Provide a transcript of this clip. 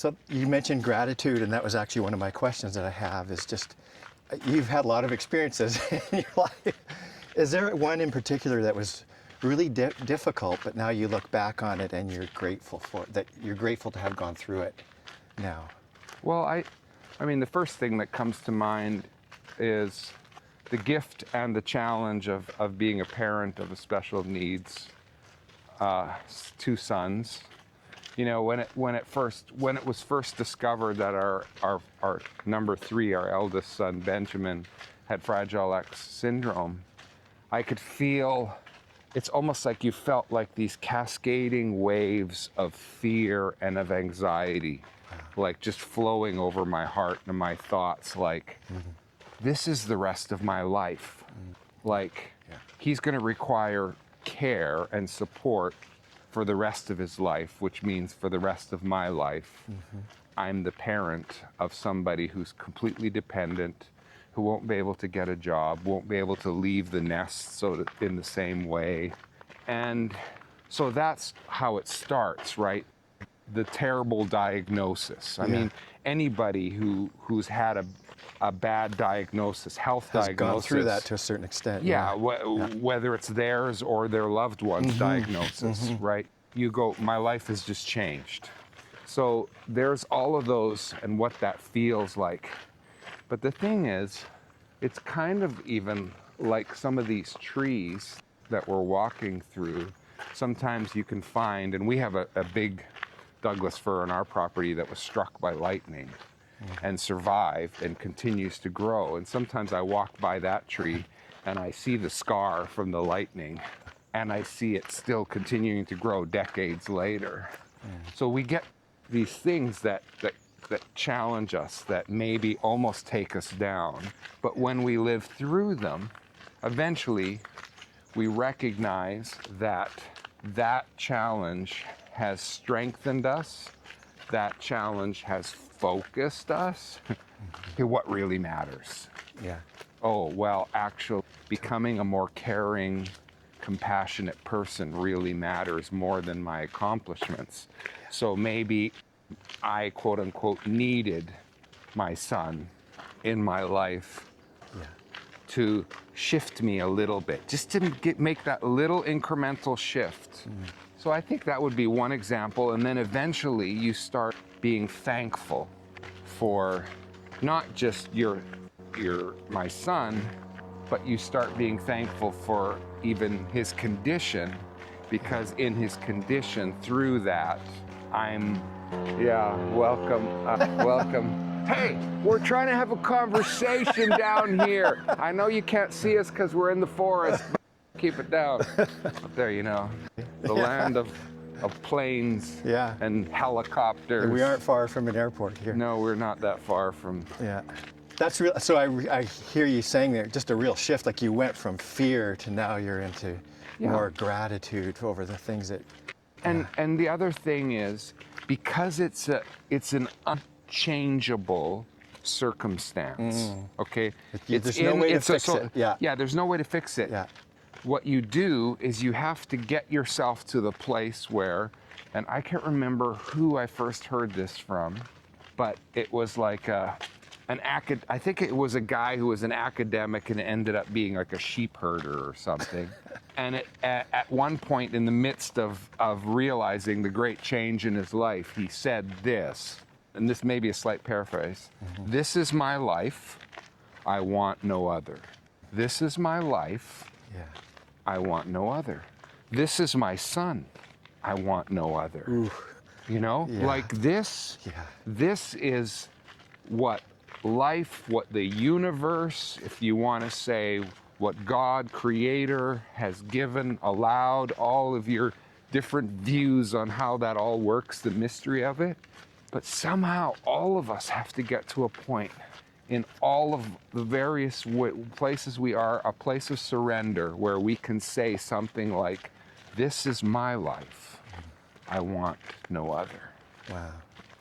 So you mentioned gratitude, and that was actually one of my questions that I have is just, you've had a lot of experiences in your life. Is there one in particular that was really difficult, but now you look back on it and you're grateful for it, that you're grateful to have gone through it now? Well, I mean, the first thing that comes to mind is the gift and the challenge of being a parent of a special needs, 2 sons. You know, when it was first discovered that our number 3, our eldest son Benjamin, had Fragile X syndrome, I could feel, it's almost like you felt like these cascading waves of fear and of anxiety, like just flowing over my heart and my thoughts, like, this is the rest of my life. Like, he's going to require care and support for the rest of his life, which means for the rest of my life. I'm the parent of somebody who's completely dependent, who won't be able to get a job, won't be able to leave the nest in the same way. And so that's how it starts, right? The terrible diagnosis. I mean, anybody who's had a bad diagnosis, health diagnosis, has gone through that to a certain extent. Whether it's theirs or their loved one's diagnosis, right? You go, my life has just changed. So there's all of those and what that feels like. But the thing is, it's kind of even like some of these trees that we're walking through. Sometimes you can find, and we have a big Douglas fir on our property that was struck by lightning and survived and continues to grow. And sometimes I walk by that tree and I see the scar from the lightning and I see it still continuing to grow decades later. So we get these things that challenge us, that maybe almost take us down. But when we live through them, eventually we recognize that that challenge has strengthened us, that challenge has focused us to what really matters. Oh, well, actually, becoming a more caring, compassionate person really matters more than my accomplishments. So maybe I, quote unquote, needed my son in my life to shift me a little bit, just to make that little incremental shift. So I think that would be one example. And then eventually you start being thankful for not just my son, but you start being thankful for even his condition, because in his condition, through that, welcome. Hey, we're trying to have a conversation down here. I know you can't see us because we're in the forest, but keep it down. Up there, you know, the land of planes and helicopters. And we aren't far from an airport here. No, we're not that far from. That's real. So I hear you saying there, just a real shift, like you went from fear to now you're into more gratitude over the things that. And the other thing is, because it's an unchangeable circumstance. Okay, there's no way to fix it. There's no way to fix it. What you do is you have to get yourself to the place where, and I can't remember who I first heard this from, but it was like I think it was a guy who was an academic and ended up being like a sheep herder or something. And at one point in the midst of realizing the great change in his life, he said this, and this may be a slight paraphrase: "This is my life, I want no other. This is my life, I want no other. This is my son, I want no other." You know, like this is what life, what the universe, if you want to say, what God, Creator, has given, allowed, all of your different views on how that all works, the mystery of it. But somehow all of us have to get to a point in all of the various places we are, a place of surrender where we can say something like, "This is my life, I want no other." Wow.